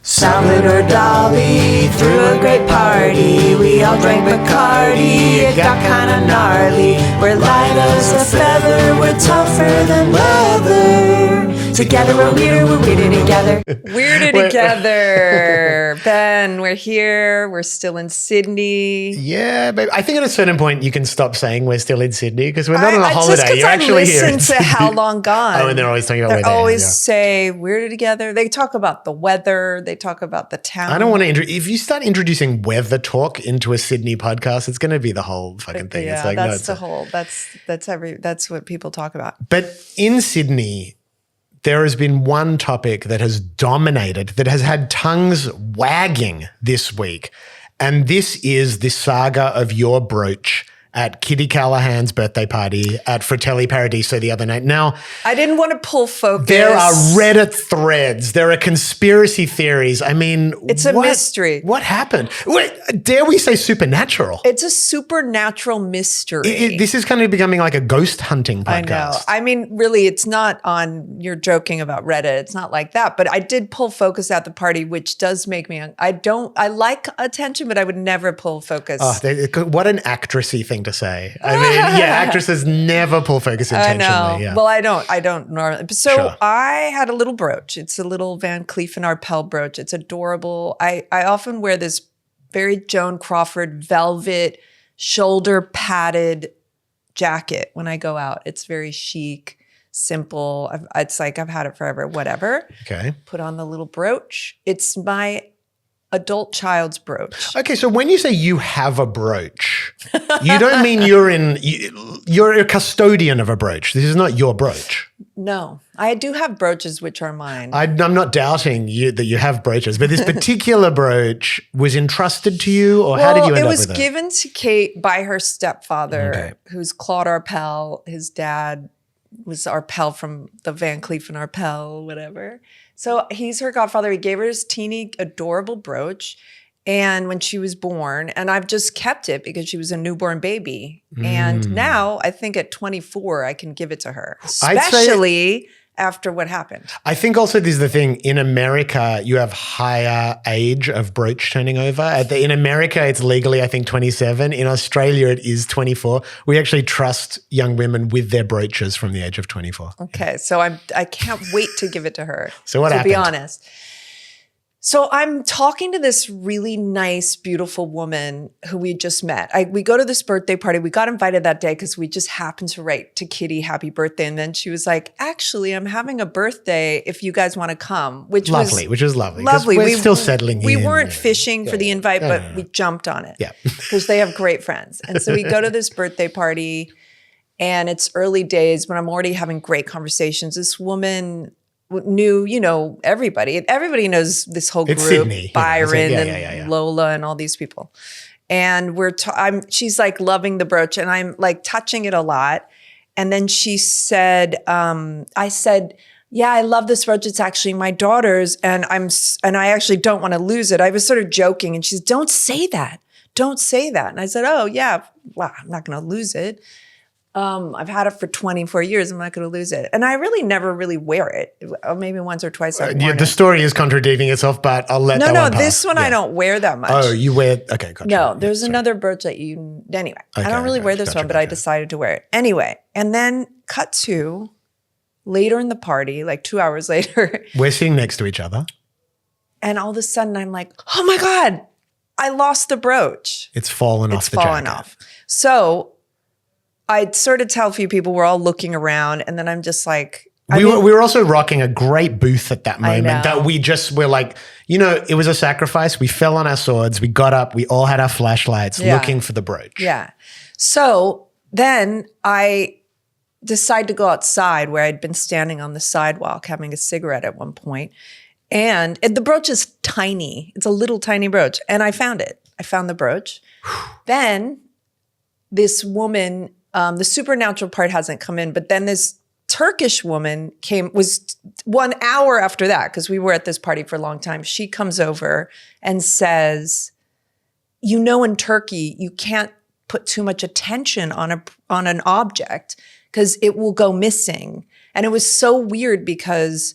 Salvador Dali threw a great party. We all drank Bacardi. It got kinda gnarly. We're light as a feather. We're tougher than leather. Together we're weirder together. Weirder together. Ben, we're here. We're still in Sydney. Yeah, but I think at a certain point you can stop saying we're still in Sydney because we're not on a holiday. Just You're actually here. Listen to How Long Gone. Oh, and they're always talking about They weather. always say weirder together. They talk about the weather. They talk about the town. I don't want to if you start introducing weather talk into a Sydney podcast, it's going to be the whole fucking thing. Yeah, it's like that's what people talk about. But in Sydney, there has been one topic that has dominated, that has had tongues wagging this week. And this is the saga of your brooch at Kitty Callahan's birthday party at Fratelli Paradiso the other night. Now, I didn't want to pull focus. there are Reddit threads. There are conspiracy theories. I mean, it's a mystery. What happened? Wait, dare we say supernatural? It's a supernatural mystery. This is kind of becoming like a ghost hunting podcast. I know. I mean, really, it's not on, you're joking about Reddit. It's not like that. But I did pull focus at the party, which does make me, I like attention, but I would never pull focus. Oh, what an actressy thing to say. I mean, yeah, actresses never pull focus intentionally. I know. Yeah. Well, I don't normally. So Sure. I had a little brooch. It's a little Van Cleef and Arpels brooch. It's adorable. I often wear this very Joan Crawford velvet shoulder padded jacket when I go out. It's very chic, simple. It's like I've had it forever, whatever. Okay. Put on the little brooch. It's my adult child's brooch. Okay, so when you say you have a brooch, you don't mean you're a custodian of a brooch. This is not your brooch. No, I do have brooches which are mine. I'm not doubting that you have brooches, but this particular brooch was entrusted to you, or how did you end up with it? It was given to Kate by her stepfather, Okay. who's Claude Arpels. His dad was Arpels from the Van Cleef and Arpels, whatever. So he's her godfather. He gave her this teeny, adorable brooch. And when she was born, and I've just kept it because she was a newborn baby. And now I think at 24, I can give it to her, especially after what happened. I think also this is the thing. In America, you have higher age of brooch turning over. In America, it's legally, I think, 27. In Australia, it is 24. We actually trust young women with their brooches from the age of 24. Okay, so I can't wait to give it to her. So what happened? To be honest. So I'm talking to this really nice, beautiful woman who we just met. We go to this birthday party. We got invited that day because we just happened to write to Kitty happy birthday. And then she was like, actually, I'm having a birthday if you guys want to come, which was lovely. Lovely. We're still settling in. We weren't fishing for the invite, but we jumped on it. Yeah. Because they have great friends. And so we go to this birthday party and it's early days, but I'm already having great conversations. This woman knew, everybody. Everybody knows this whole group, Sydney, Byron and Lola and all these people. And she's like loving the brooch and I'm like touching it a lot. And then she said, I said, yeah, I love this brooch. It's actually my daughter's and I actually don't want to lose it. I was sort of joking and she said, don't say that. Don't say that. And I said, oh yeah, well, I'm not going to lose it. I've had it for 24 years. I'm not going to lose it. And I really never really wear it. Maybe once or twice. The story is contradicting itself, but I'll let that one pass. This one I don't wear that much. Oh, you wear, okay, gotcha. No, there's another brooch that anyway, I don't really wear this one, but I decided to wear it. Anyway, and then cut to later in the party, like 2 hours later. We're sitting next to each other. And all of a sudden I'm like, oh my God, I lost the brooch. It's fallen off the jacket. It's fallen off. So I sort of tell a few people, we're all looking around, and then I'm just like, we were also rocking a great booth at that moment that we just were like, it was a sacrifice. We fell on our swords. We got up. We all had our flashlights looking for the brooch. Yeah. So then I decide to go outside where I'd been standing on the sidewalk having a cigarette at one point. And the brooch is tiny. It's a little tiny brooch. And I found it. I found the brooch. Then this woman, the supernatural part hasn't come in, but then this Turkish woman was 1 hour after that, because we were at this party for a long time. She comes over and says, in Turkey, you can't put too much attention on an object because it will go missing. And it was so weird because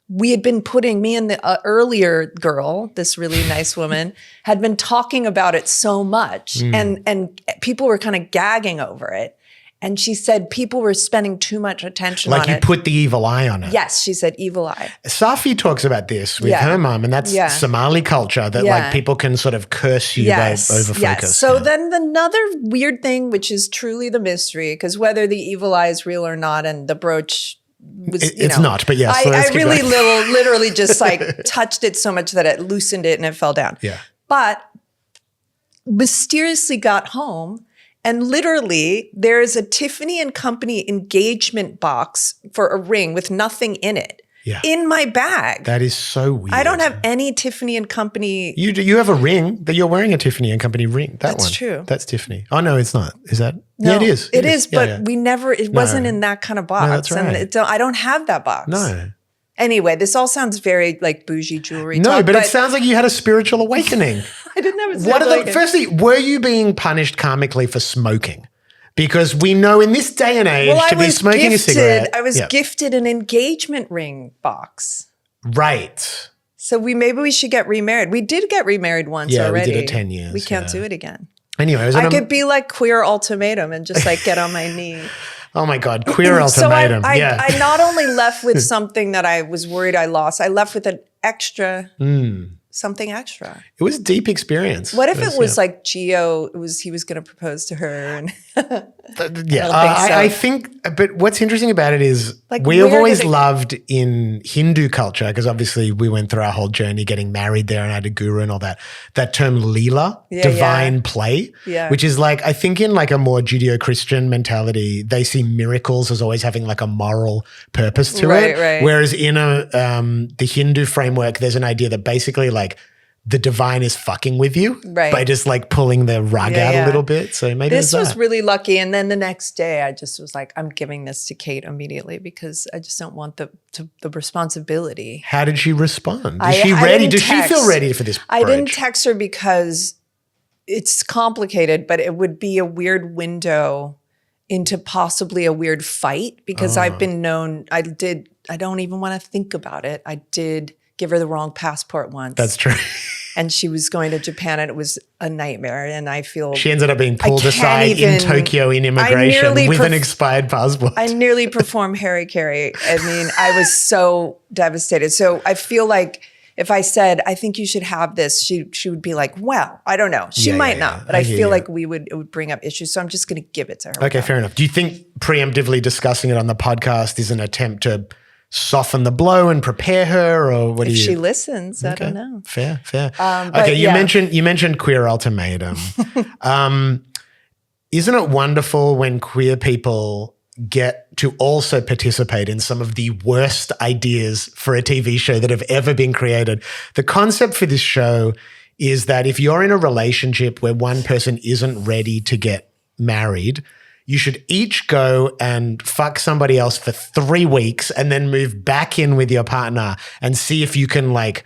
we had been me and the earlier girl, this really nice woman, had been talking about it so much, and people were kind of gagging over it. And she said people were spending too much attention on it. Like you put the evil eye on it. Yes, she said evil eye. Safi talks about this with her mum, and that's Somali culture, that like people can sort of curse you by over-focus. Yes. So then another weird thing, which is truly the mystery, because whether the evil eye is real or not, and the brooch was, it's not, but yes. I really literally just like touched it so much that it loosened it and it fell down. Yeah. But mysteriously got home. And literally, there is a Tiffany & Company engagement box for a ring with nothing in it in my bag. That is so weird. I don't have any Tiffany & Company. You have a ring that you're wearing, a Tiffany & Company ring. That's true. That's Tiffany. Oh, no, it's not. Is that? No, yeah, it is. It is, but we never, it wasn't in that kind of box. No, that's right. And I don't have that box. No. Anyway, this all sounds very like bougie jewelry No, talk, but it sounds like you had a spiritual awakening. I didn't have a spiritual awakening. Firstly, were you being punished karmically for smoking? Because we know in this day and age to be smoking a cigarette. I was gifted an engagement ring box. Right. So maybe we should get remarried. We did get remarried once already. We did it 10 years. We can't do it again. Anyway, I could be like Queer Ultimatum and just like get on my knee. Oh my God, Queer Ultimatum. I not only left with something that I was worried I lost, I left with an extra, something extra. It was a deep experience. What if it was like Gio, he was going to propose to her? And I think, but what's interesting about it is like, we have always loved in Hindu culture, because obviously we went through our whole journey getting married there and I had a guru and all that term Leela, divine play, which is like, I think in like a more Judeo-Christian mentality, they see miracles as always having like a moral purpose to it. Right. Whereas in the Hindu framework, there's an idea that basically like the divine is fucking with you by just like pulling the rug out a little bit. So maybe this was really lucky. And then the next day I just was like, I'm giving this to Kate immediately because I just don't want the responsibility. How did she respond? Is she ready? Does she feel ready for this brooch? I didn't text her because it's complicated, but it would be a weird window into possibly a weird fight because I've been known, I don't even want to think about it. I did give her the wrong passport once. That's true. And she was going to Japan and it was a nightmare. And I feel she ended up being pulled aside in Tokyo in immigration with an expired passport. I nearly performed Harry Carey. I mean, I was so devastated. So I feel like if I said, I think you should have this, she would be like, well, I don't know. She might not, but I feel like it would bring up issues. So I'm just going to give it to her. Okay, fair enough. Do you think preemptively discussing it on the podcast is an attempt to soften the blow and prepare her, or what do you? If she listens, I don't know. Fair. Okay, you mentioned Queer Ultimatum. Isn't it wonderful when queer people get to also participate in some of the worst ideas for a TV show that have ever been created? The concept for this show is that if you're in a relationship where one person isn't ready to get married, you should each go and fuck somebody else for 3 weeks and then move back in with your partner and see if you can like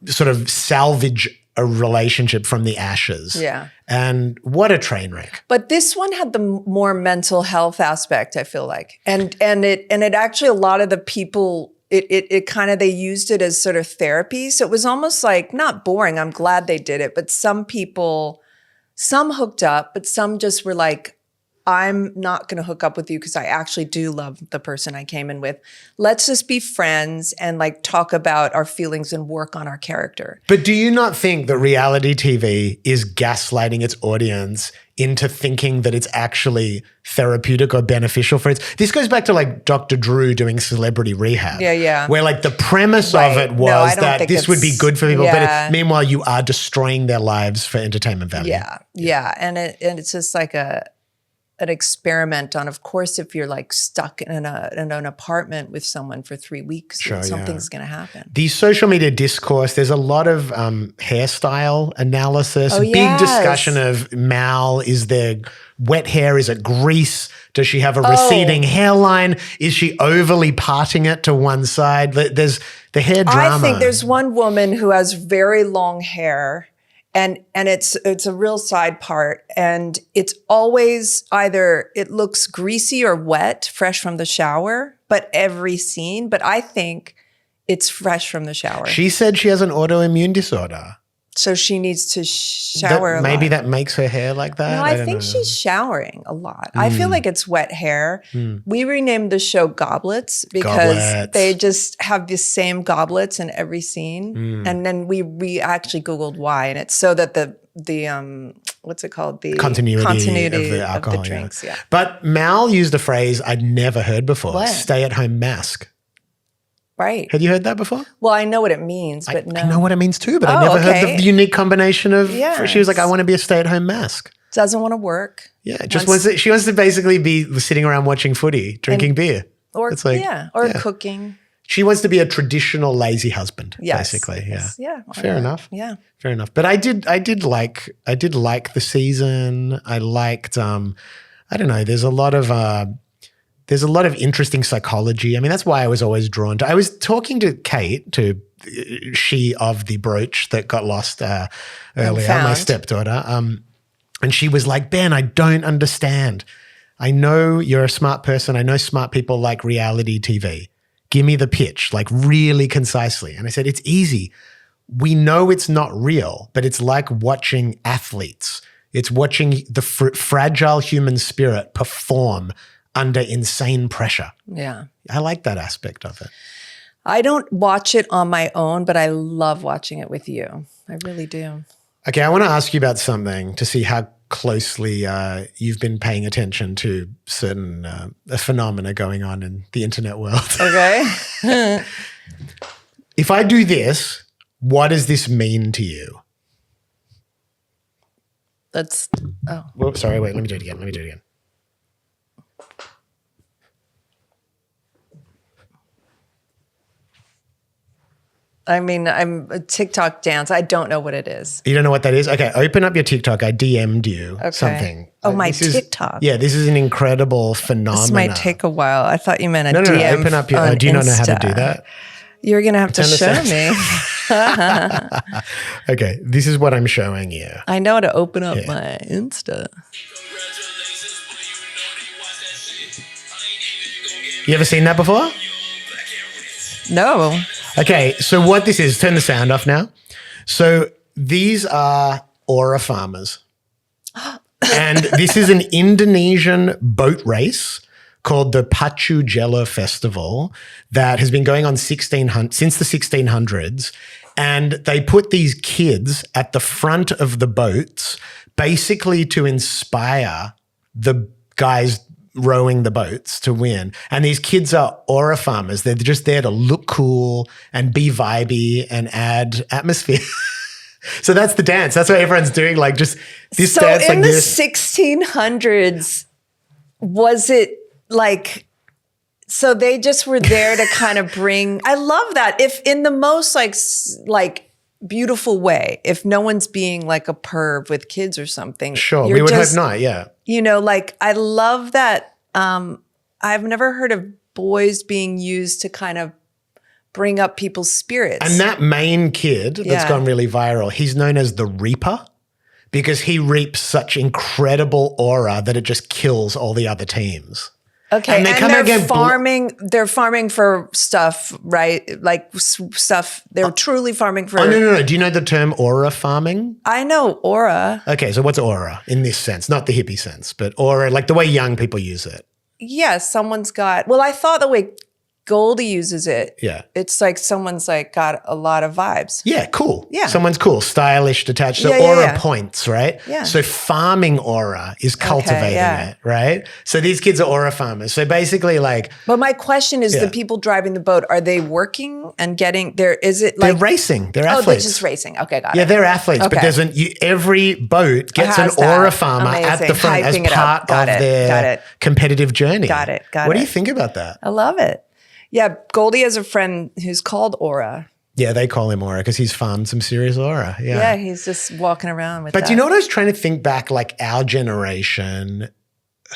sort of salvage a relationship from the ashes. Yeah. And what a train wreck. But this one had the more mental health aspect, I feel like. And it actually, a lot of the people, it kind of, they used it as sort of therapy. So it was almost like, not boring, I'm glad they did it, but some hooked up, but some just were like, I'm not going to hook up with you because I actually do love the person I came in with. Let's just be friends and like talk about our feelings and work on our character. But do you not think that reality TV is gaslighting its audience into thinking that it's actually therapeutic or beneficial for it? This goes back to like Dr. Drew doing Celebrity Rehab. Yeah. Where like the premise of it was that this would be good for people, but meanwhile you are destroying their lives for entertainment value. Yeah. And it's just like an experiment on, of course, if you're like stuck in an apartment with someone for 3 weeks, something's going to happen. The social media discourse, there's a lot of hairstyle analysis, big discussion of Mal, is there wet hair, is it grease? Does she have a receding hairline? Is she overly parting it to one side? There's the hair drama. I think there's one woman who has very long hair, and it's a real side part, and it's always either it looks greasy or wet, fresh from the shower, but every scene. But I think it's fresh from the shower. She said she has an autoimmune disorder. So she needs to shower Maybe a lot. that makes her hair like that. No, I don't think know. she's showering a lot. I feel like it's wet hair. We renamed the show Goblets because Goblets. they just have the same goblets in every scene. And then we actually Googled why, and it's so that the what's it called? The continuity of the alcohol. of the drinks. Yeah. But Mal used a phrase I'd never heard before. What? Stay-at-home mask. Right. Had you heard that before? Well, I know what it means, but no. I know what it means too, but I Oh, never heard okay. the unique combination of. Yes. She was like, "I want to be a stay-at-home mask." Doesn't want to work. Yeah, she wants to basically be sitting around watching footy, drinking beer. Or It's like, or cooking. She wants to be a traditional lazy husband, Yes. basically. Yeah. Yes. Yeah. Fair enough. Yeah. Fair enough. But I did like the season. I liked I don't know, there's a lot of interesting psychology. I mean, that's why I was always drawn to. I was talking to Kate, she of the brooch that got lost earlier, my stepdaughter. And she was like, Ben, I don't understand. I know you're a smart person. I know smart people like reality TV. Give me the pitch, like really concisely. And I said, it's easy. We know it's not real, but it's like watching athletes. It's watching the fragile human spirit perform under insane pressure. Yeah. I like that aspect of it. I don't watch it on my own, but I love watching it with you. I really do. Okay, I want to ask you about something to see how closely you've been paying attention to certain phenomena going on in the internet world. Okay. If I do this, what does this mean to you? Oh. Sorry, wait, let me do it again. I mean, I'm a TikTok dance. I don't know what it is. You don't know what that is? Okay, open up your TikTok. I DM'd you something. Oh, my this is- TikTok. Yeah, this is an incredible phenomenon. This might take a while. I thought you meant a No, DM. open up your. on Do you not know how to Insta. do that? You're going to have to Turn show this me. Okay, this is what I'm showing you. I know how to open up my Insta. You ever seen that before? No. Okay, so what this is, turn the sound off now. So these are aura farmers. And this is an Indonesian boat race called the Pacu Jelo Festival that has been going on since the 1600s. And they put these kids at the front of the boats basically to inspire the guys rowing the boats to win. And these kids are aura farmers. They're just there to look cool and be vibey and add atmosphere. So that's the dance. That's what everyone's doing. Like just this dance like this. So in the 1600s, was it like, so they just were there to kind of bring, I love that. If in the most like beautiful way, if no one's being like a perv with kids or something. Sure, we would hope not, yeah. You know, like I love that. I've never heard of boys being used to kind of bring up people's spirits. And that main kid that's gone really viral, he's known as the Reaper because he reaps such incredible aura that it just kills all the other teams. Okay, and they're farming. They're farming for stuff, right? Like stuff. They're truly farming for. Oh no! Do you know the term aura farming? I know aura. Okay, so what's aura in this sense? Not the hippie sense, but aura, like the way young people use it. Yeah, someone's got. Well, I thought the way Goldie uses it. Yeah, it's like someone's like got a lot of vibes. Yeah, cool. Yeah, someone's cool, stylish, detached. So aura points, right? Yeah. So farming aura is cultivating it, right? So these kids are aura farmers. So basically, like. But my question is: the people driving the boat, are they working and getting there? Is it like they're racing? They're athletes. Oh, they're just racing. Okay, got it. Yeah, they're athletes. Okay. But there's every boat gets an aura farmer at the front as part of their competitive journey. Got it. What do you think about that? I love it. Yeah, Goldie has a friend who's called Aura. Yeah, they call him Aura because he's farmed some serious aura. Yeah, he's just walking around with that. But you know what I was trying to think back, like our generation,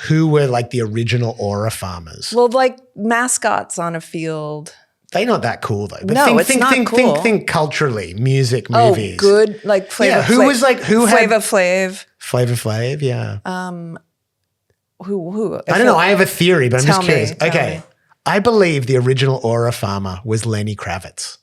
who were like the original aura farmers? Well, like mascots on a field. They're not that cool though. But no, it's not cool. Think culturally, music, movies. Oh, good, like Flavor Flav. Flavor Flav. Flavor Flav, yeah. Who? I don't know. I have a theory, but I'm just curious. Okay. I believe the original aura farmer was Lenny Kravitz.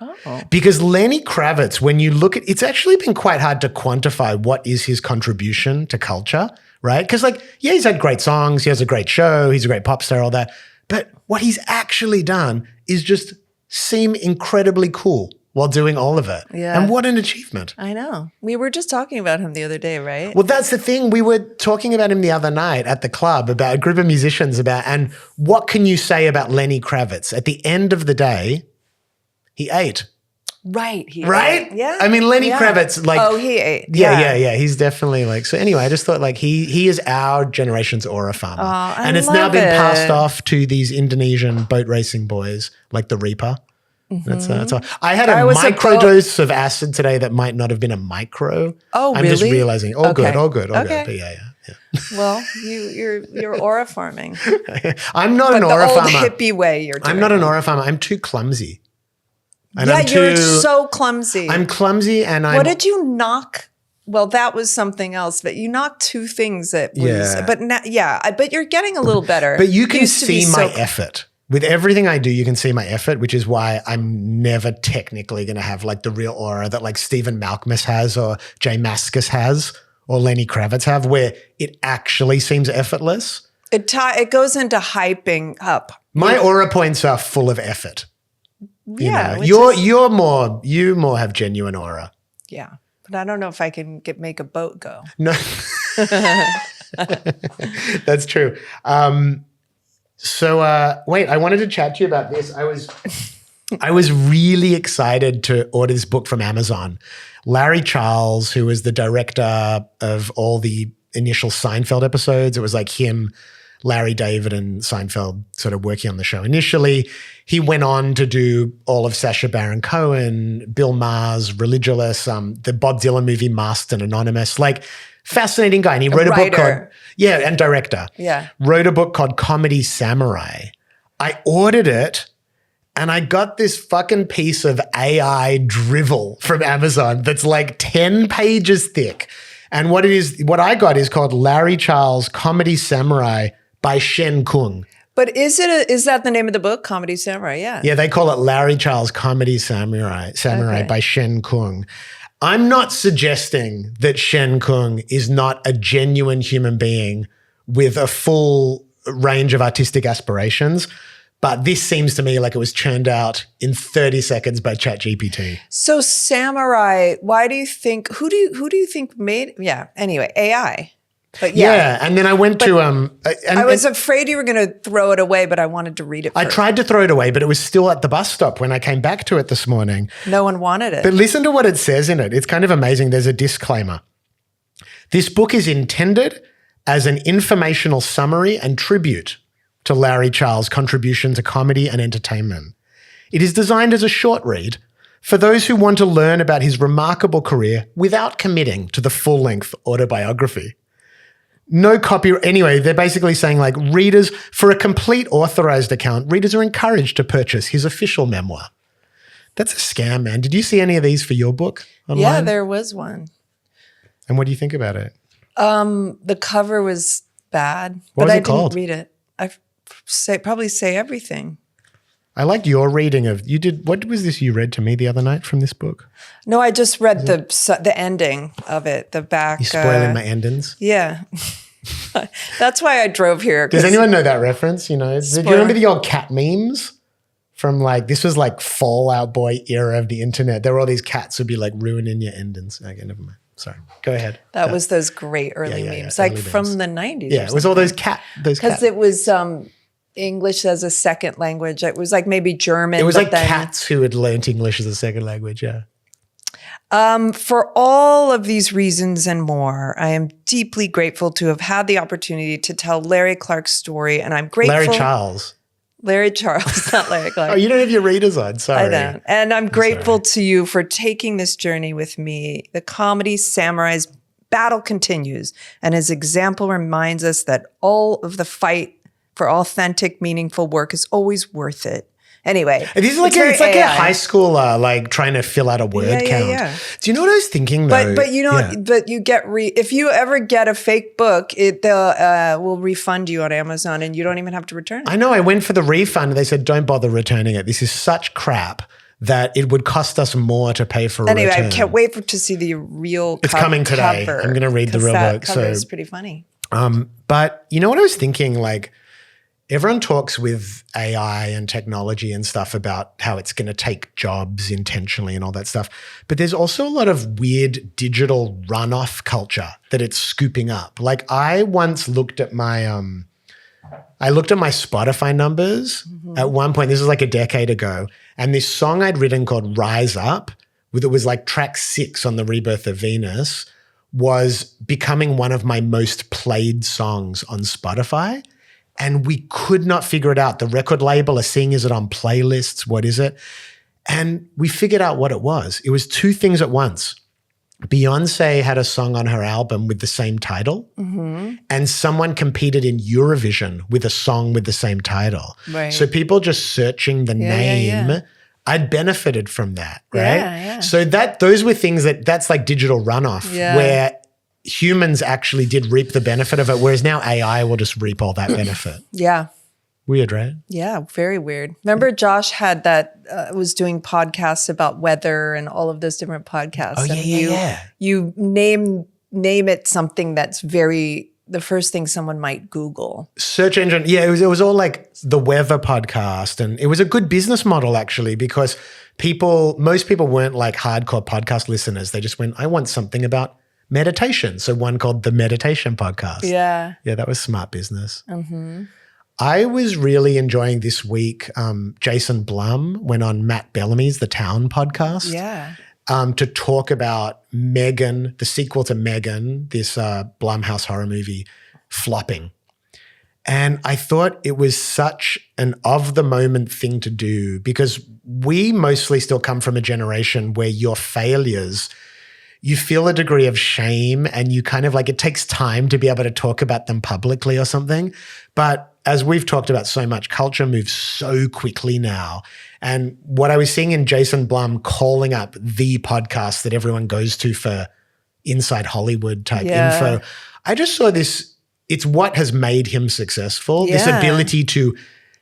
Oh. Because Lenny Kravitz, when you look at, it's actually been quite hard to quantify what is his contribution to culture, right? Because he's had great songs, he has a great show, he's a great pop star, all that. But what he's actually done is just seem incredibly cool while doing all of it. Yeah. And what an achievement. I know. We were just talking about him the other day, right? Well, that's the thing. We were talking about him the other night at the club, about a group of musicians, and what can you say about Lenny Kravitz? At the end of the day, he ate. Right. Right? Yeah. I mean, Lenny Kravitz, he ate. Yeah. He's definitely so anyway, I just thought he is our generation's aura farmer. And it's now been passed off to these Indonesian boat racing boys like the Reaper. That's all. I had a microdose of acid today that might not have been a micro. Oh, I'm really? just realizing. All good. Okay. But yeah. Well, you're aura farming. I'm not an But aura the old farmer. hippie way you're doing I'm not an aura farmer. I'm too clumsy. And you're so clumsy. I'm clumsy and What did you knock? Well, that was something else, but you knocked two things that was, Yeah. but but you're getting a little better. But you can Used to be see my so- effort. With everything I do, you can see my effort, which is why I'm never technically going to have the real aura that Stephen Malkmus has or Jay Mascis has or Lenny Kravitz have, where it actually seems effortless. It goes into hyping up. My aura points are full of effort. Yeah. You more have genuine aura. Yeah. But I don't know if I can make a boat go. No, that's true. So wait, I wanted to chat to you about this. I was really excited to order this book from Amazon. Larry Charles, who was the director of all the initial Seinfeld episodes, it was him, Larry David, and Seinfeld sort of working on the show initially. He went on to do all of Sacha Baron Cohen, Bill Maher's Religulous, the Bob Dylan movie Masked and Anonymous. Fascinating guy. And he wrote a book called, and director. Yeah. Wrote a book called Comedy Samurai. I ordered it and I got this fucking piece of AI drivel from Amazon that's 10 pages thick. And what I got is called Larry Charles Comedy Samurai by Shen Kung. But is that the name of the book? Comedy Samurai, yeah. Yeah, they call it Larry Charles Comedy Samurai Okay. by Shen Kung. I'm not suggesting that Shen Kung is not a genuine human being with a full range of artistic aspirations, but this seems to me like it was churned out in 30 seconds by ChatGPT. So Samurai, who do you think made? Yeah. Anyway, AI. But Yeah, and then I went to I was afraid you were going to throw it away, but I wanted to read it I first. tried to throw it away, but it was still at the bus stop when I came back to it this morning. No one wanted it. But listen to what it says in it. It's kind of amazing. There's a disclaimer. This book is intended as an informational summary and tribute to Larry Charles' contribution to comedy and entertainment. It is designed as a short read for those who want to learn about his remarkable career without committing to the full-length autobiography. No copy. Anyway, they're basically saying readers, for a complete authorized account, readers are encouraged to purchase his official memoir. That's a scam, man. Did you see any of these for your book online? Yeah, there was one. And what do you think about it? The cover was bad, What but was I it called? didn't read it. I probably say everything. I liked your reading of, what was this you read to me the other night from this book? No, I just read the ending of it, the back. You spoiling my endings? Yeah. That's why I drove here. Does anyone know that reference? Do you remember the old cat memes? From this was Fallout Boy era of the internet. There were all these cats who'd be ruining your endings. Okay, never mind. Sorry. Go ahead. That was those great early Yeah, memes, early from memes. the 90s. Yeah, it was all those cats. Because it was English as a second language. It was maybe German. It was but then, cats who had learnt English as a second language, yeah. For all of these reasons and more, I am deeply grateful to have had the opportunity to tell Larry Clark's story, and I'm grateful. Larry Charles, not Larry Clark. Oh, you don't have your readers on. Sorry. I don't. And I'm grateful to you for taking this journey with me. The Comedy Samurai's battle continues, and his example reminds us that all of the fight for authentic, meaningful work is always worth it. Anyway, This is like very it's like a AI. high schooler like trying to fill out a word count. Yeah. Do you know what I was thinking though? But you know, Yeah. but you get if you ever get a fake book, they'll will refund you on Amazon, and you don't even have to return it. I know. I went for the refund. They said, "Don't bother returning it. This is such crap that it would cost us more to pay for a Anyway, return." I can't wait to see the real. It's coming today. Cover, I'm going to read the 'cause real that book. Cover So, is pretty funny. but you know what I was thinking? Like, everyone talks with AI and technology and stuff about how it's going to take jobs intentionally and all that stuff. But there's also a lot of weird digital runoff culture that it's scooping up. Like, I once looked at my Spotify numbers at one point. This was like a decade ago. And this song I'd written called Rise Up, it was like track 6 on the Rebirth of Venus, was becoming one of my most played songs on Spotify. And we could not figure it out. The record label are seeing, is it on playlists? What is it? And we figured out what it was. It was 2 things at once. Beyonce had a song on her album with the same title, and someone competed in Eurovision with a song with the same title. Right. So people just searching the name, yeah. I'd benefited from that, right? Yeah. So those were things that's like digital runoff, where humans actually did reap the benefit of it, whereas now AI will just reap all that benefit. Yeah. Weird, right? Yeah, very weird. Remember Josh had that, was doing podcasts about weather and all of those different podcasts. Oh, and yeah. You name it something that's the first thing someone might Google. Search engine. Yeah, it was all like the weather podcast. And it was a good business model actually, because most people weren't like hardcore podcast listeners. They just went, I want something about meditation. So one called the Meditation Podcast. Yeah. Yeah, that was smart business. I was really enjoying this week. Jason Blum went on Matt Bellamy's The Town podcast. Yeah. To talk about Megan, the sequel to Megan, this Blumhouse horror movie, flopping. And I thought it was such an of-the-moment thing to do, because we mostly still come from a generation where your failures, you feel a degree of shame, and you kind of like, it takes time to be able to talk about them publicly or something. But as we've talked about so much, culture moves so quickly now. And what I was seeing in Jason Blum calling up the podcast that everyone goes to for inside Hollywood type info, I just saw this, it's what has made him successful, this ability to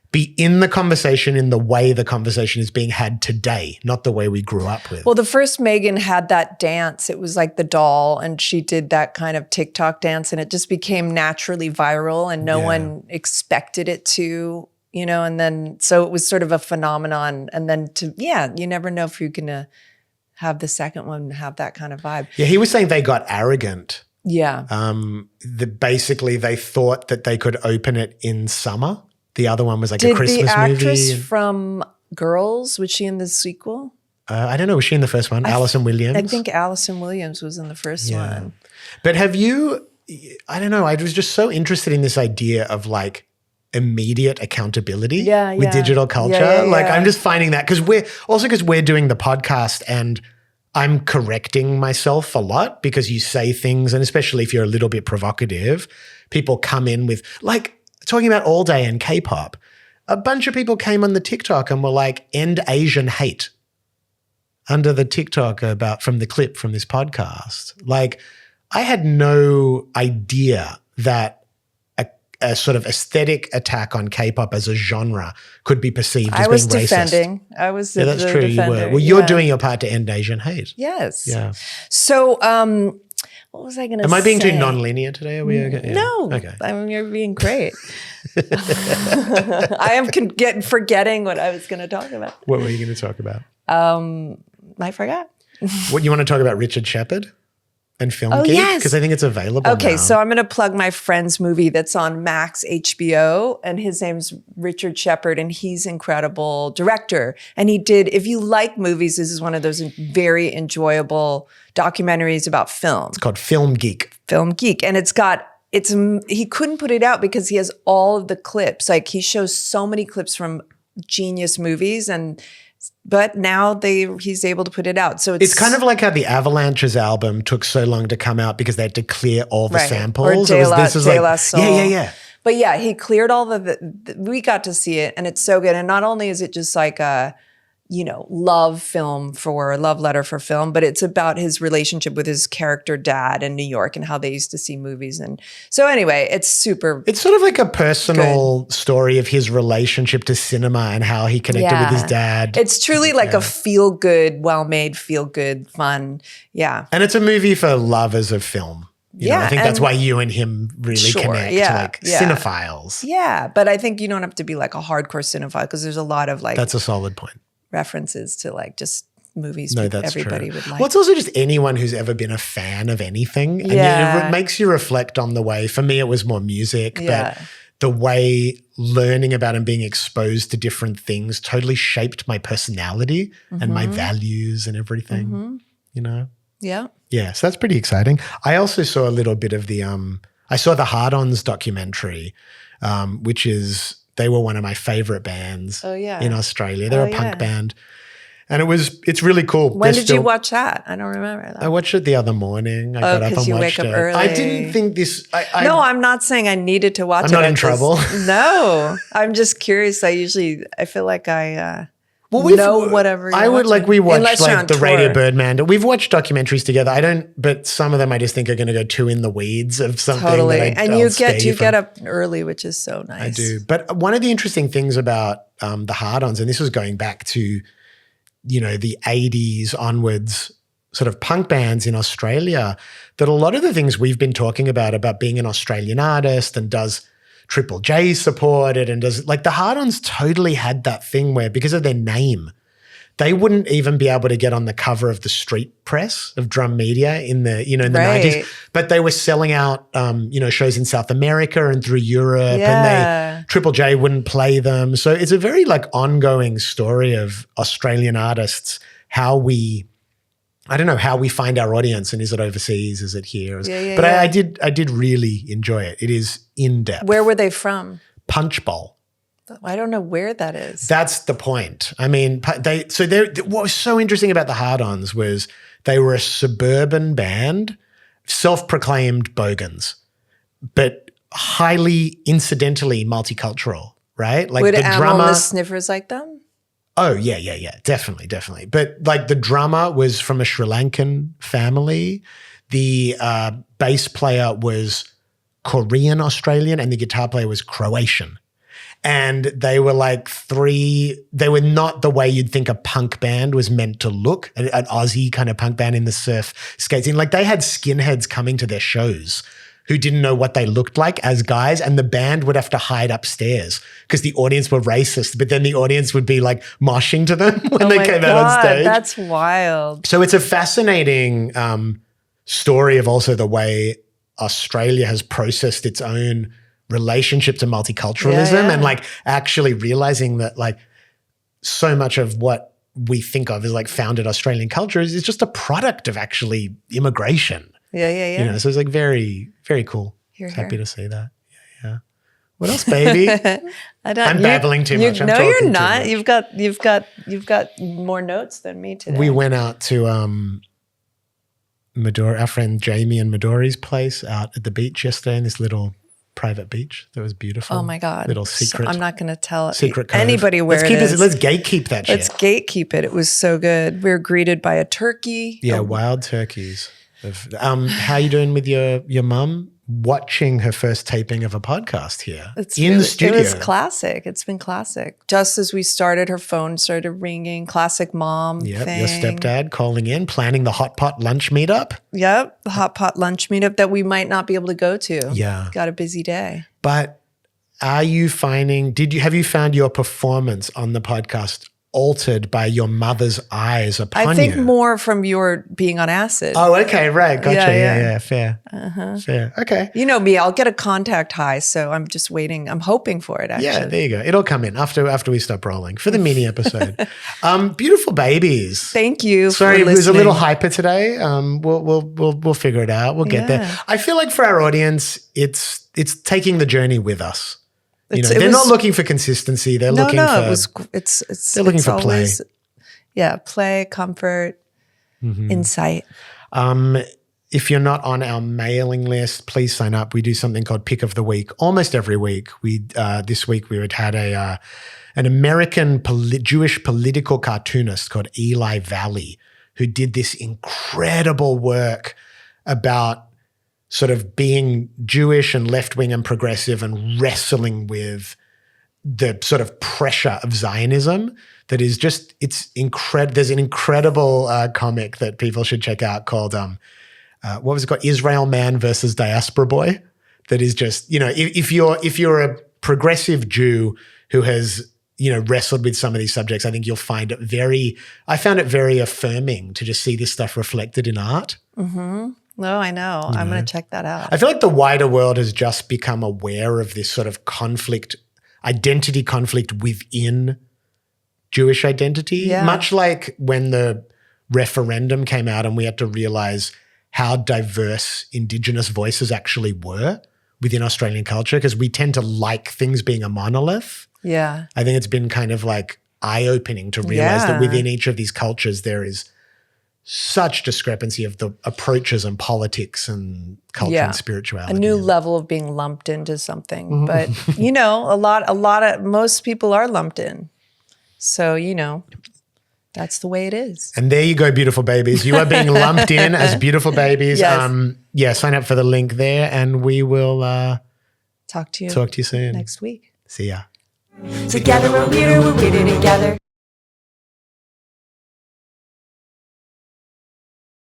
be in the conversation in the way the conversation is being had today, not the way we grew up with. Well, the first Megan had that dance. It was like the doll, and she did that kind of TikTok dance, and it just became naturally viral, and no one expected it to, and then, so it was sort of a phenomenon. And then you never know if you're going to have the second one have that kind of vibe. Yeah, he was saying they got arrogant. Yeah. Basically, they thought that they could open it in summer. The other one was like a Christmas Did the actress movie. from Girls, was she in the sequel? I don't know. Was she in the first one? Alison Williams? I think Alison Williams was in the first one. But have you, I don't know, I was just so interested in this idea of like immediate accountability with digital culture. Like I'm just finding that because we're doing the podcast, and I'm correcting myself a lot because you say things, and especially if you're a little bit provocative, people come in with like, talking about All Day and K-pop, a bunch of people came on the TikTok and were like, end Asian hate under the TikTok from the clip from this podcast. Like, I had no idea that a sort of aesthetic attack on K-pop as a genre could be perceived as being racist. Defending. I was the that's true. defender. You were. Well, you're doing your part to end Asian hate. Yes. Yeah. So, what was I going to say? Am I being too non-linear today? Are we okay? Yeah. No. Okay. I mean, you're being great. I am forgetting what I was going to talk about. What were you going to talk about? I forgot. What, you want to talk about Richard Shepard and Film Geek? Yes. Because I think it's available Okay, now. so I'm going to plug my friend's movie that's on Max HBO, and his name's Richard Shepard, and he's incredible director. And he did, if you like movies, this is one of those very enjoyable documentaries about film. It's called Film Geek. Film Geek. And he couldn't put it out because he has all of the clips. Like he shows so many clips from genius movies, but now he's able to put it out. So it's kind of like how the Avalanches album took so long to come out because they had to clear all the samples. Or De La Soul. Yeah. But yeah, he cleared all we got to see it, and it's so good. And not only is it just like a, love letter for film, but it's about his relationship with his character dad in New York and how they used to see movies. And so anyway, it's sort of like a personal story of his relationship to cinema and how he connected with his dad. It's truly like a feel good, well-made, feel good, fun. Yeah. And it's a movie for lovers of film. You know, I think that's why you and him really connect, cinephiles. Yeah, but I think you don't have to be like a hardcore cinephile because there's a lot of like— That's a solid point. References to like just movies everybody would like. Well, it's also just anyone who's ever been a fan of anything. And it makes you reflect on the way, for me it was more music, but the way learning about and being exposed to different things totally shaped my personality and my values and everything, Yeah. Yeah, so that's pretty exciting. I also saw a little bit of I saw the Hard-Ons documentary, which is— they were one of my favorite bands in Australia. They're a punk band. And it's really cool. When did you watch that? I don't remember that. I watched it the other morning. I got up and watched it. Wake up early. I didn't think this— No, I'm not saying I needed to watch it. I'm not in trouble. No, I'm just curious. I feel like I know whatever. We watched like the Radio Birdman. We've watched documentaries together. But some of them I just think are going to go too in the weeds of something. Totally. And you get up early, which is so nice. I do. But one of the interesting things about the Hard-Ons, and this was going back to, the 80s onwards sort of punk bands in Australia, that a lot of the things we've been talking about being an Australian artist and does Triple J support it, and does like the Hard-Ons totally had that thing where because of their name, they wouldn't even be able to get on the cover of the street press of Drum Media in the 90s, but they were selling out shows in South America and through Europe, and Triple J wouldn't play them. So it's a very like ongoing story of Australian artists, how we find our audience, and is it overseas? Is it here? But I did really enjoy it. It is in depth. Where were they from? Punch Bowl. I don't know where that is. That's the point. I mean, what was so interesting about the Hard-Ons was they were a suburban band, self-proclaimed bogans, but highly incidentally multicultural, right? Like would the drummer, the Sniffers like them? Oh, yeah. Definitely. But like the drummer was from a Sri Lankan family. The bass player was Korean Australian and the guitar player was Croatian. And they were like they were not the way you'd think a punk band was meant to look, an Aussie kind of punk band in the surf skate scene. Like they had skinheads coming to their shows who didn't know what they looked like as guys, and the band would have to hide upstairs because the audience were racist, but then the audience would be like moshing to them when they came out on stage. That's wild. So it's a fascinating story of also the way Australia has processed its own relationship to multiculturalism and like actually realizing that like so much of what we think of as like founded Australian culture is just a product of actually immigration. Yeah. So it's like very, very cool. Happy to see that. Yeah. What else, baby? I'm babbling too much. No, you're not. You've got more notes than me today. We went out to our friend Jamie and Midori's place out at the beach yesterday in this little private beach that was beautiful. Oh my God. Little secret. So I'm not going to tell secret cove. anybody where it is. Let's gatekeep that shit. Let's gatekeep it. It was so good. We were greeted by a turkey. Yeah, wild turkeys. How you doing with your mum? Watching her first taping of a podcast here in the studio. It was classic. It's been classic. Just as we started, her phone started ringing. Classic mom thing. Your stepdad calling in, planning the hot pot lunch meetup. Yep, the hot pot lunch meetup that we might not be able to go to. Yeah. Got a busy day. But have you found your performance on the podcast altered by your mother's eyes upon you? I think more from your being on acid. Oh, okay, right. Gotcha. Yeah, fair. Fair. Okay. You know me, I'll get a contact high, so I'm just waiting. I'm hoping for it, actually. Yeah, there you go. It'll come in after we stop rolling for the mini episode. Beautiful babies. Thank you. Sorry, for it was a listening. little hyper today. We'll figure it out. We'll get there. I feel like for our audience, it's taking the journey with us. They're not looking for consistency. They're looking for they're looking for play. Yeah, play, comfort, insight. if you're not on our mailing list, please sign up. We do something called Pick of the Week almost every week. This week we had an American Jewish political cartoonist called Eli Valley who did this incredible work about sort of being Jewish and left-wing and progressive and wrestling with the sort of pressure of Zionism that is just, it's incredible. There's an incredible comic that people should check out called, what was it called? Israel Man versus Diaspora Boy. That is just, you know, if you're a progressive Jew who has, you know, wrestled with some of these subjects, I think you'll find it I found it very affirming to just see this stuff reflected in art. Mm-hmm. No, I know. I'm going to check that out. I feel like the wider world has just become aware of this sort of identity conflict within Jewish identity. Yeah. Much like when the referendum came out and we had to realize how diverse Indigenous voices actually were within Australian culture, because we tend to like things being a monolith. Yeah. I think it's been kind of like eye-opening to realize that within each of these cultures there is such discrepancy of the approaches and politics and culture and spirituality. A new level of being lumped into something. But, you know, most people are lumped in. So, you know, that's the way it is. And there you go, beautiful babies. You are being lumped in as beautiful babies. Yes. Sign up for the link there and we will talk to you soon. next week. See ya. Together we're weirder together.